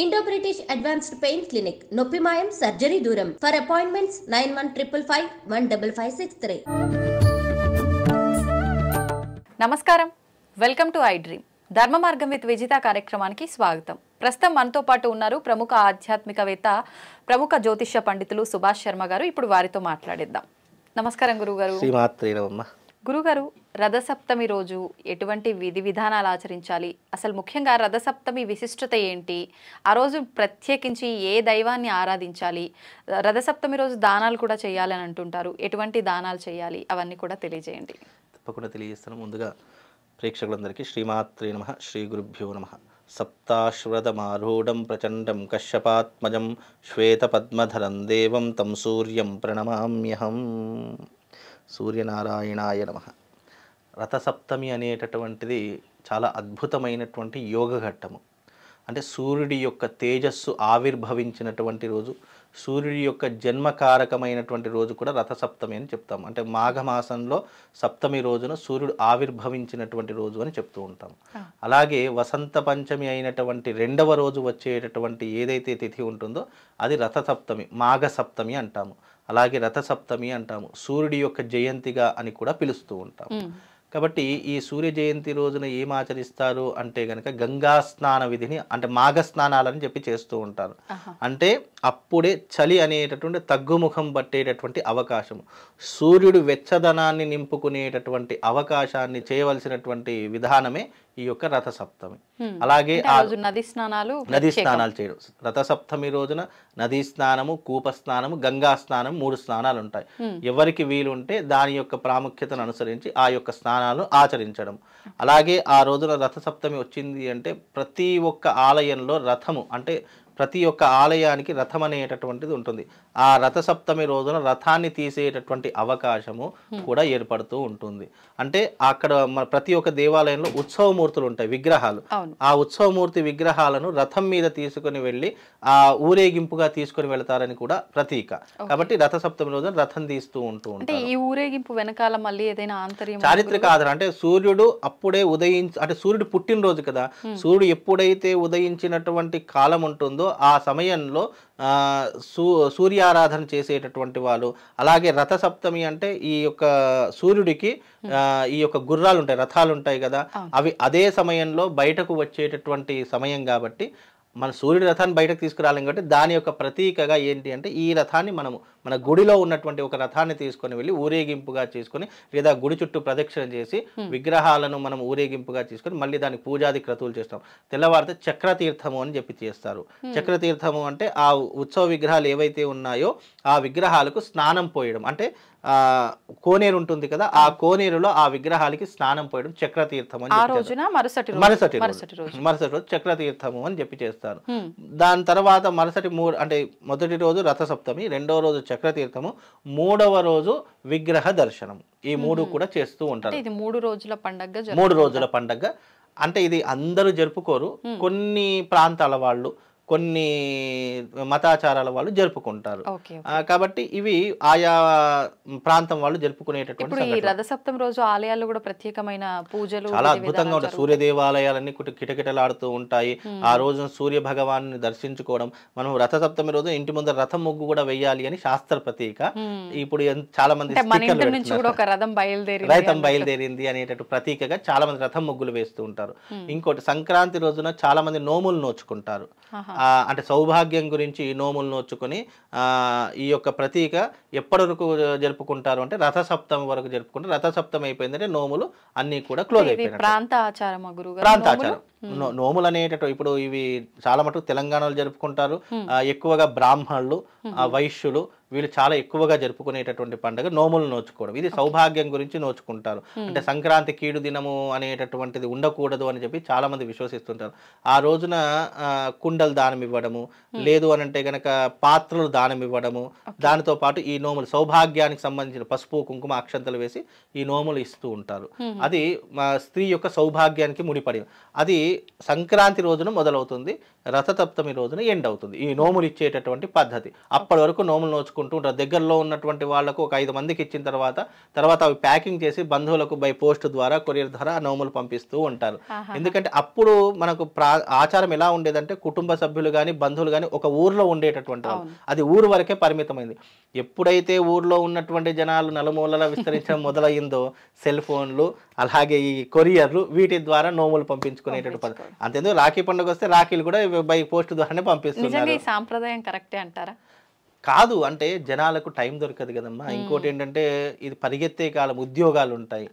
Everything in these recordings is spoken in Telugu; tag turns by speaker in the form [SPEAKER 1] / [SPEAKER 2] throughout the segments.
[SPEAKER 1] Indo British advanced pain clinic నొప్పి మాయం సర్జరీ దూరం ఫర్ అపాయింట్మెంట్స్ 9155515563.
[SPEAKER 2] నమస్కారం, వెల్కమ్ టు ఐ డ్రీమ్. ధర్మ మార్గం విత్ విజిత కార్యక్రమానికి స్వాగతం. ప్రస్తుతం మనతో పాటు ఉన్నారు ప్రముఖ ఆధ్యాత్మికవేత్త, ప్రముఖ జ్యోతిష్య పండితులు సుభాష్ శర్మ గారు. ఇప్పుడు వారితో మాట్లాడిద్దాం. నమస్కారం గురుగారు. గురుగారు, రథసప్తమి రోజు ఎటువంటి విధి విధానాలు ఆచరించాలి, అసలు ముఖ్యంగా రథసప్తమి విశిష్టత ఏంటి, ఆ రోజు ప్రత్యేకించి ఏ దైవాన్ని ఆరాధించాలి, రథసప్తమి రోజు దానాలు కూడా చేయాలని అంటుంటారు, ఎటువంటి దానాలు చేయాలి, అవన్నీ కూడా తెలియజేయండి.
[SPEAKER 3] తప్పకుండా తెలియజేస్తాను. ముందుగా ప్రేక్షకులందరికీ శ్రీమాత్రే నమః, శ్రీ గురుభ్యో నమః. సప్తాశ్వరథమారూఢం ప్రచండం కశ్యపాత్మజం శ్వేతపద్మధరం దేవం తం సూర్యం ప్రణమామ్యహం. సూర్యనారాయణాయ నమః. రథసప్తమి అనేటటువంటిది చాలా అద్భుతమైనటువంటి యోగ ఘట్టము. అంటే సూర్యుడి యొక్క తేజస్సు ఆవిర్భవించినటువంటి రోజు, సూర్యుడి యొక్క జన్మకారకమైనటువంటి రోజు కూడా రథసప్తమి అని చెప్తాం. అంటే మాఘమాసంలో సప్తమి రోజున సూర్యుడు ఆవిర్భవించినటువంటి రోజు అని చెప్తూ ఉంటాం. అలాగే వసంత పంచమి అయినటువంటి రెండవ రోజు వచ్చేటటువంటి ఏదైతే తిథి ఉంటుందో అది రథసప్తమి, మాఘ సప్తమి అంటాము. అలాగే రథసప్తమి అంటాము. సూర్యుడి యొక్క జయంతిగా అని కూడా పిలుస్తూ ఉంటాం. కాబట్టి ఈ సూర్య జయంతి రోజున ఏం ఆచరిస్తారు అంటే గనక గంగా స్నాన విధిని, అంటే మాఘ స్నానాలని చెప్పి చేస్తూ ఉంటారు. అంటే అప్పుడే చలి అనేటటువంటి తగ్గుముఖం పట్టేటటువంటి అవకాశము, సూర్యుడు వెచ్చదనాన్ని నింపుకునేటటువంటి అవకాశాన్ని చేయవలసినటువంటి విధానమే ఈ యొక్క రథసప్తమి. అలాగే
[SPEAKER 2] నదీ స్నానాలు
[SPEAKER 3] చేయడం. రథసప్తమి రోజున నదీ స్నానము, కూప స్నానము, గంగా స్నానం, 3 స్నానాలు ఉంటాయి. ఎవరికి వీలుంటే దాని యొక్క ప్రాముఖ్యతను అనుసరించి ఆ యొక్క స్నానాలు ఆచరించడం. అలాగే ఆ రోజున రథసప్తమి వచ్చింది అంటే ప్రతి ఒక్క ఆలయంలో రథము, అంటే ప్రతి ఒక్క ఆలయానికి రథం అనేటటువంటిది ఉంటుంది. ఆ రథసప్తమి రోజున రథాన్ని తీసేటటువంటి అవకాశము కూడా ఏర్పడుతూ ఉంటుంది. అంటే అక్కడ ప్రతి ఒక్క దేవాలయంలో ఉత్సవమూర్తులు ఉంటాయి, విగ్రహాలు. ఆ ఉత్సవమూర్తి విగ్రహాలను రథం మీద తీసుకుని వెళ్ళి ఆ ఊరేగింపుగా తీసుకుని వెళతారని కూడా ప్రతీక. కాబట్టి రథసప్తమి రోజున రథం తీస్తూ ఉంటూ ఉంటారు.
[SPEAKER 2] ఈ ఊరేగింపు వెనకాల మళ్ళీ ఏదైనా ఆంతర్యం,
[SPEAKER 3] చారిత్రక ఆధారం, అంటే సూర్యుడు అప్పుడే అంటే సూర్యుడు పుట్టినరోజు కదా, సూర్యుడు ఎప్పుడైతే ఉదయించినటువంటి కాలం ఉంటుందో ఆ సమయంలో సూర్యారాధన చేసేటటువంటి వాళ్ళు. అలాగే రథసప్తమి అంటే ఈ యొక్క సూర్యుడికి ఈ యొక్క గుర్రాలు ఉంటాయి, రథాలు ఉంటాయి కదా, అవి అదే సమయంలో బయటకు వచ్చేటటువంటి సమయం కాబట్టి మన సూర్యుడి రథాన్ని బయటకు తీసుకురాలేం. కాబట్టి దాని యొక్క ప్రతీకగా ఏంటి అంటే ఈ రథాన్ని మనము మన గుడిలో ఉన్నటువంటి ఒక రథాన్ని తీసుకొని వెళ్ళి ఊరేగింపుగా చేసుకొని, లేదా గుడి చుట్టూ ప్రదక్షిణ చేసి విగ్రహాలను మనం ఊరేగింపుగా తీసుకొని మళ్ళీ దానికి పూజాది క్రతువులు చేస్తాం. తెల్లవారితే చక్రతీర్థము అని చెప్పి చేస్తారు. చక్రతీర్థము అంటే ఆ ఉత్సవ విగ్రహాలు ఏవైతే ఉన్నాయో ఆ విగ్రహాలకు స్నానం పోయడం. అంటే కోనేరు ఉంటుంది కదా, ఆ కోనేరులో ఆ విగ్రహాలకి స్నానం పోయడం చక్రతీర్థం అని మరుసటి రోజు చక్రతీర్థము అని చెప్పి చేస్తారు. దాని తర్వాత అంటే మొదటి రోజు రథసప్తమి, రెండవ రోజు చక్రతీర్థము, మూడవ రోజు విగ్రహ దర్శనం. ఈ 3 కూడా చేస్తూ ఉంటారు.
[SPEAKER 2] 3 రోజుల పండగ.
[SPEAKER 3] అంటే ఇది అందరూ జరుపుకోరు, కొన్ని ప్రాంతాల వాళ్ళు, కొన్ని మతాచారాల వాళ్ళు జరుపుకుంటారు. కాబట్టి ఇవి ఆయా ప్రాంతం వాళ్ళు జరుపుకునేటటువంటి.
[SPEAKER 2] ఈ రథసప్తమి రోజు ఆలయాల్లో కూడా ప్రత్యేకమైన పూజలు
[SPEAKER 3] చాలా అద్భుతంగా ఉంటాయి. సూర్య దేవాలయాలన్నీ కిటకిటలాడుతూ ఉంటాయి. ఆ రోజున సూర్య భగవాన్ని దర్శించుకోవడం. మనం రథసప్తమి రోజు ఇంటి ముందర రథం ముగ్గు కూడా వెయ్యాలి అని శాస్త్ర ప్రతీక. ఇప్పుడు చాలా మంది రథం బయలుదేరింది అనేటట్టు ప్రతీకగా చాలా మంది రథం ముగ్గులు వేస్తూ ఉంటారు. ఇంకోటి సంక్రాంతి రోజున చాలా మంది నోములు నోచుకుంటారు. అంటే సౌభాగ్యం గురించి నోములు నోచుకొని ఈ యొక్క ప్రతీక ఎప్పటి వరకు జరుపుకుంటారు అంటే రథసప్తమి వరకు జరుపుకుంటారు. రథసప్తమి అయిపోయిందంటే నోములు అన్నీ కూడా క్లోజ్ అయిపోయినాయి. ప్రాంతాచారం. నోములు అనేటట్టు ఇప్పుడు ఇవి చాలా మటుకు తెలంగాణలో జరుపుకుంటారు. ఎక్కువగా బ్రాహ్మణులు, వైశ్యులు వీళ్ళు చాలా ఎక్కువగా జరుపుకునేటటువంటి పండుగ నోములు నోచుకోవడం. ఇది సౌభాగ్యం గురించి నోచుకుంటారు. అంటే సంక్రాంతి కీడు దినము అనేటటువంటిది ఉండకూడదు అని చెప్పి చాలా మంది విశ్వసిస్తుంటారు. ఆ రోజున కుండలు దానం ఇవ్వడము, లేదు అని అంటే గనక పాత్రలు దానం ఇవ్వడము, దానితో పాటు ఈ నోములు సౌభాగ్యానికి సంబంధించిన పసుపు కుంకుమ అక్షంతలు వేసి ఈ నోములు ఇస్తూ ఉంటారు. అది స్త్రీ యొక్క సౌభాగ్యానికి ముడిపడి, అది సంక్రాంతి రోజున మొదలవుతుంది, రథసప్తమి రోజున ఎండ్ అవుతుంది ఈ నోములు ఇచ్చేటటువంటి పద్ధతి. అప్పటి వరకు నోములు నోచుకుంటారు. పంచుకుంటూ ఉంటారు. దగ్గరలో ఉన్నటువంటి వాళ్ళకు ఒక 5 మందికి ఇచ్చిన తర్వాత అవి ప్యాకింగ్ చేసి బంధువులకు బై పోస్ట్ ద్వారా కొరియర్ ద్వారా నోములు పంపిస్తూ ఉంటారు. ఎందుకంటే అప్పుడు మనకు ఆచారం ఎలా ఉండేదంటే కుటుంబ సభ్యులు కానీ బంధువులు కానీ ఒక ఊర్లో ఉండేటటువంటి వాళ్ళు, అది ఊరు వరకే పరిమితమైంది. ఎప్పుడైతే ఊర్లో ఉన్నటువంటి జనాలు నలుమూలలా విస్తరించడం మొదలయ్యిందో సెల్ ఫోన్లు అలాగే ఈ కొరియర్లు వీటి ద్వారా నోములు పంపించుకునేటటువంటి పద్ధతి. అంతేందుకు రాఖీ పండుగ వస్తే రాఖీలు కూడా బై పోస్ట్ ద్వారానే పంపిస్తున్నారు.
[SPEAKER 2] సాంప్రదాయం కరెక్టే అంటారా?
[SPEAKER 3] కాదు, అంటే జనాలకు టైం దొరకదు కదమ్మా. ఇంకోటి ఏంటంటే ఇది పరిగెత్తే కాలం, ఉద్యోగాలు ఉంటాయి,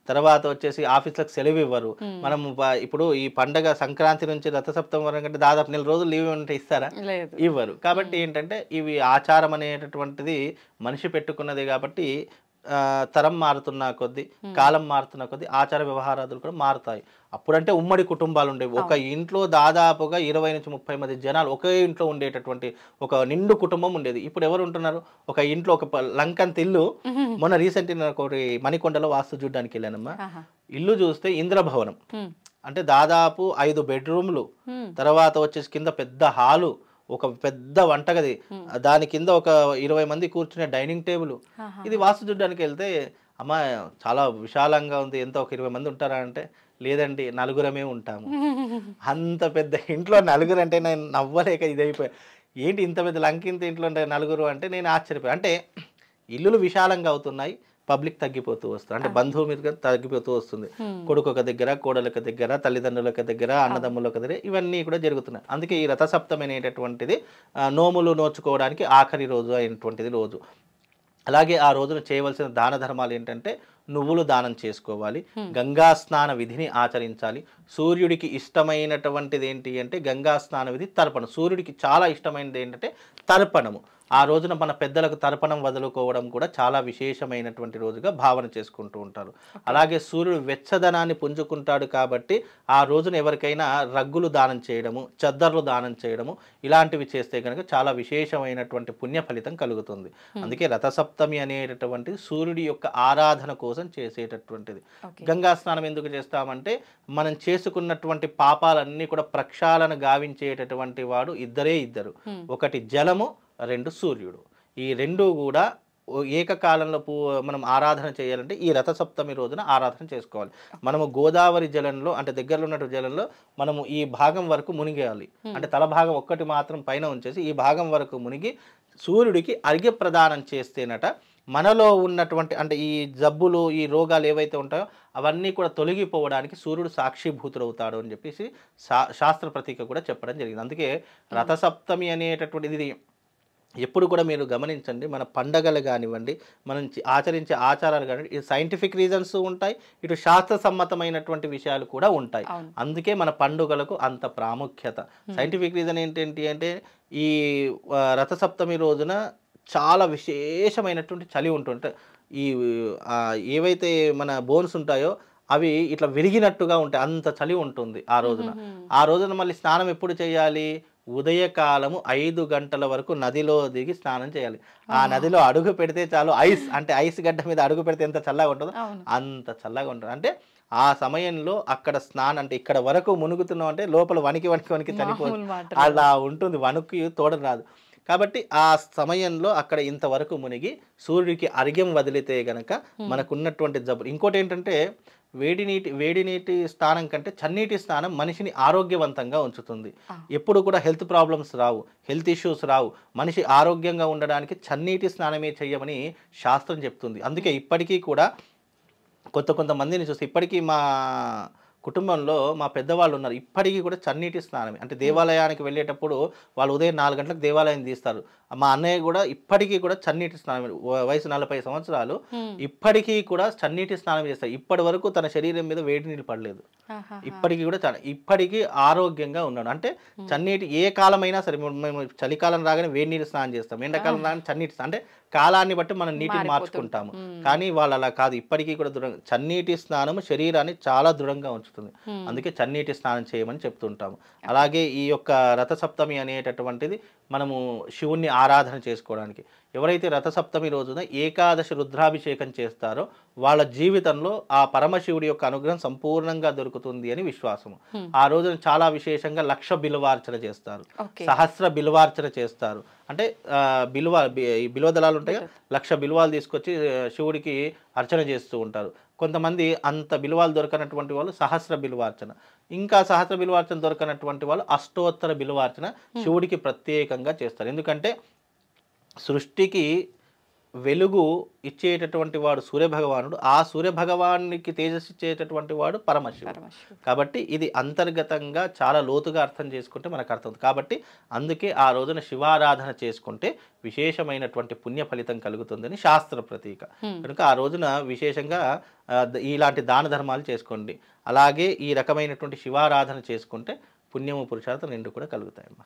[SPEAKER 3] తర్వాత వచ్చేసి ఆఫీసులకు సెలవు ఇవ్వరు. మనం ఇప్పుడు ఈ పండగ సంక్రాంతి నుంచి రథసప్తమి వరకు అంటే దాదాపు 4 రోజులు లీవ్ ఉంటే ఇస్తారా? ఇవ్వరు. కాబట్టి ఏంటంటే ఇవి ఆచారం అనేటటువంటిది మనిషి పెట్టుకున్నదే. కాబట్టి తరం మారుతున్న కొద్దీ, కాలం మారుతున్న కొద్దీ ఆచార వ్యవహారాలు కూడా మారుతాయి. అప్పుడంటే ఉమ్మడి కుటుంబాలు ఉండేవి. ఒక ఇంట్లో దాదాపుగా 20 నుంచి 30 మంది జనాలు ఒకే ఇంట్లో ఉండేటటువంటి ఒక నిండు కుటుంబం ఉండేది. ఇప్పుడు ఎవరు ఉంటున్నారు? ఒక ఇంట్లో ఒక లంకంత ఇల్లు. మొన్న రీసెంట్ ఒకటి మణికొండలో వాస్తు చూడడానికి వెళ్ళానమ్మా. ఇల్లు చూస్తే ఇంద్రభవనం, అంటే దాదాపు 5 బెడ్రూమ్లు, తర్వాత వచ్చేసి కింద పెద్ద హాలు, ఒక పెద్ద వంటగది, దాని కింద ఒక 20 మంది కూర్చునే డైనింగ్ టేబుల్. ఇది వాస్తు చూడడానికి వెళ్తే అమ్మ చాలా విశాలంగా ఉంది, ఎంత ఒక 20 మంది ఉంటారా అంటే లేదండి 4గురమే ఉంటాము. అంత పెద్ద ఇంట్లో 4గురు అంటే నేను నవ్వలేక ఇదైపోయా. ఏంటి ఇంత పెద్ద లంకింత ఇంట్లో ఉంటే 4గురు అంటే నేను ఆశ్చర్యపోయా. అంటే ఇల్లులు విశాలంగా అవుతున్నాయి, పబ్లిక్ తగ్గిపోతూ వస్తుంది, అంటే బంధువు మీద తగ్గిపోతూ వస్తుంది. కొడుకు ఒక దగ్గర, కోడలకు దగ్గర, తల్లిదండ్రులకు దగ్గర, అన్నదమ్ములకు దగ్గర, ఇవన్నీ కూడా జరుగుతున్నాయి. అందుకే ఈ రథసప్తమి అనేటటువంటిది నోములు నోచుకోవడానికి ఆఖరి రోజు అయినటువంటిది రోజు. అలాగే ఆ రోజున చేయవలసిన దాన ధర్మాలు ఏంటంటే నువ్వులు దానం చేసుకోవాలి, గంగా స్నాన విధిని ఆచరించాలి. సూర్యుడికి ఇష్టమైనటువంటిది ఏంటి అంటే గంగా స్నాన విధి, తర్పణం. సూర్యుడికి చాలా ఇష్టమైనది ఏంటంటే తర్పణము. ఆ రోజున మన పెద్దలకు తర్పణం వదులుకోవడం కూడా చాలా విశేషమైనటువంటి రోజుగా భావన చేసుకుంటూ ఉంటారు. అలాగే సూర్యుడు వెచ్చదనాన్ని పుంజుకుంటాడు కాబట్టి ఆ రోజున ఎవరికైనా రగ్గులు దానం చేయడము, చద్దర్లు దానం చేయడము ఇలాంటివి చేస్తే కనుక చాలా విశేషమైనటువంటి పుణ్య ఫలితం కలుగుతుంది. అందుకే రథసప్తమి అనేటటువంటిది సూర్యుడి యొక్క ఆరాధన కోసం చేసేటటువంటిది. గంగా స్నానం ఎందుకు చేస్తామంటే మనం చేసుకున్నటువంటి పాపాలన్నీ కూడా ప్రక్షాళన గావించేటటువంటి వాడు ఇద్దరు, ఒకటి జలము, 2 సూర్యుడు. ఈ 2 కూడా ఏకకాలంలో మనం ఆరాధన చేయాలంటే ఈ రథసప్తమి రోజున ఆరాధన చేసుకోవాలి. మనము గోదావరి జలంలో, అంటే దగ్గరలో ఉన్నటువంటి జలంలో మనము ఈ భాగం వరకు మునిగేయాలి. అంటే తల భాగం ఒక్కటి మాత్రం పైన ఉంచేసి ఈ భాగం వరకు మునిగి సూర్యుడికి అర్ఘ్య ప్రదానం చేస్తేనట మనలో ఉన్నటువంటి అంటే ఈ జబ్బులు, ఈ రోగాలు ఏవైతే ఉంటాయో అవన్నీ కూడా తొలగిపోవడానికి సూర్యుడు సాక్షిభూతుడవుతాడు అని చెప్పేసి శాస్త్ర ప్రతీక కూడా చెప్పడం జరిగింది. అందుకే రథసప్తమి అనేటటువంటిది ఇది ఎప్పుడు కూడా మీరు గమనించండి, మన పండగలు కానివ్వండి, మనం ఆచరించే ఆచారాలు కానివ్వండి, ఇది సైంటిఫిక్ రీజన్స్ ఉంటాయి, ఇటు శాస్త్ర సమ్మతమైనటువంటి విషయాలు కూడా ఉంటాయి. అందుకే మన పండుగలకు అంత ప్రాముఖ్యత. సైంటిఫిక్ రీజన్ ఏంటి అంటే ఈ రథసప్తమి రోజున చాలా విశేషమైనటువంటి చలి ఉంటుంటే ఈ ఏవైతే మన బోన్స్ ఉంటాయో అవి ఇట్లా విరిగినట్టుగా ఉంటాయి, అంత చలి ఉంటుంది ఆ రోజున. ఆ రోజున మళ్ళీ స్నానం ఎప్పుడు చేయాలి? ఉదయకాలము 5 గంటల వరకు నదిలో దిగి స్నానం చేయాలి. ఆ నదిలో అడుగు పెడితే చాలు, అంటే ఐస్ గడ్డ మీద అడుగు పెడితే ఎంత చల్లగా ఉంటుందో అంత చల్లగా ఉంటుంది. అంటే ఆ సమయంలో అక్కడ స్నానం, అంటే ఇక్కడ వరకు మునుగుతున్నాం అంటే లోపల వణికి చనిపోతుంది, అలా ఉంటుంది, వణుకు తోడ రాదు. కాబట్టి ఆ సమయంలో అక్కడ ఇంతవరకు మునిగి సూర్యుడికి అర్ఘ్యం వదిలితే గనక మనకున్నటువంటి జబ్బు. ఇంకోటి ఏంటంటే వేడి నీటి స్నానం కంటే చన్నీటి స్నానం మనిషిని ఆరోగ్యవంతంగా ఉంచుతుంది. ఎప్పుడు కూడా హెల్త్ ప్రాబ్లమ్స్ రావు, హెల్త్ ఇష్యూస్ రావు. మనిషి ఆరోగ్యంగా ఉండడానికి చన్నీటి స్నానమే చెయ్యమని శాస్త్రం చెప్తుంది. అందుకే ఇప్పటికీ కూడా కొంతమందిని చూస్తే, ఇప్పటికీ మా కుటుంబంలో మా పెద్దవాళ్ళు ఉన్నారు, ఇప్పటికీ కూడా చన్నీటి స్నానమే. అంటే దేవాలయానికి వెళ్ళేటప్పుడు వాళ్ళు ఉదయం 4 గంటలకు దేవాలయం తీస్తారు. మా అన్నయ్య కూడా ఇప్పటికీ కూడా చన్నీటి స్నానం, వయసు 40 సంవత్సరాలు, ఇప్పటికీ కూడా చన్నీటి స్నానం చేస్తారు. ఇప్పటి వరకు తన శరీరం మీద వేడి నీళ్ళు పడలేదు, ఇప్పటికీ కూడా ఇప్పటికీ ఆరోగ్యంగా ఉన్నాడు. అంటే చన్నీటి ఏ కాలమైనా సరే, మేము చలికాలం రాగానే వేడి నీళ్ళు స్నానం చేస్తాం, ఎండాకాలం రాగానే చన్నీటి, అంటే కాలాన్ని బట్టి మనం నీటిని మార్చుకుంటాము. కానీ వాళ్ళు అలా కాదు, ఇప్పటికీ కూడా చన్నీటి స్నానము శరీరాన్ని చాలా దృఢంగా ఉంచుతుంది. అందుకే చన్నీటి స్నానం చేయమని చెప్తుంటాము. అలాగే ఈ యొక్క రథసప్తమి అనేటటువంటిది మనము శివుణ్ణి ఆరాధన చేసుకోవడానికి. ఎవరైతే రథసప్తమి రోజున ఏకాదశి రుద్రాభిషేకం చేస్తారో వాళ్ళ జీవితంలో ఆ పరమశివుడి యొక్క అనుగ్రహం సంపూర్ణంగా దొరుకుతుంది అని విశ్వాసము. ఆ రోజున చాలా విశేషంగా 1,00,000 బిల్వార్చన చేస్తారు, సహస్ర బిల్వార్చన చేస్తారు. అంటే బిల్వ దళాలు ఉంటాయి, 1,00,000 బిల్వాలు తీసుకొచ్చి శివుడికి అర్చన చేస్తూ ఉంటారు. కొంతమంది అంత బిల్వాలు దొరకనటువంటి వాళ్ళు సహస్ర బిల్వార్చన, ఇంకా సహస్ర బిల్వార్చన దొరకనటువంటి వాళ్ళు అష్టోత్తర బిల్వార్చన శివుడికి ప్రత్యేకంగా చేస్తారు. ఎందుకంటే సృష్టికి వెలుగు ఇచ్చేటటువంటి వాడు సూర్యభగవానుడు, ఆ సూర్యభగవానికి తేజస్సు ఇచ్చేటటువంటి వాడు పరమశివుడు. కాబట్టి ఇది అంతర్గతంగా చాలా లోతుగా అర్థం చేసుకుంటే మనకు అర్థం. కాబట్టి అందుకే ఆ రోజున శివారాధన చేసుకుంటే విశేషమైనటువంటి పుణ్య ఫలితం కలుగుతుందని శాస్త్ర ప్రతీక. కనుక ఆ రోజున విశేషంగా ఇలాంటి దాన ధర్మాలు చేసుకోండి. అలాగే ఈ రకమైనటువంటి శివారాధన చేసుకుంటే పుణ్యము పురుషార్థం రెండు కూడా కలుగుతాయమ్మా.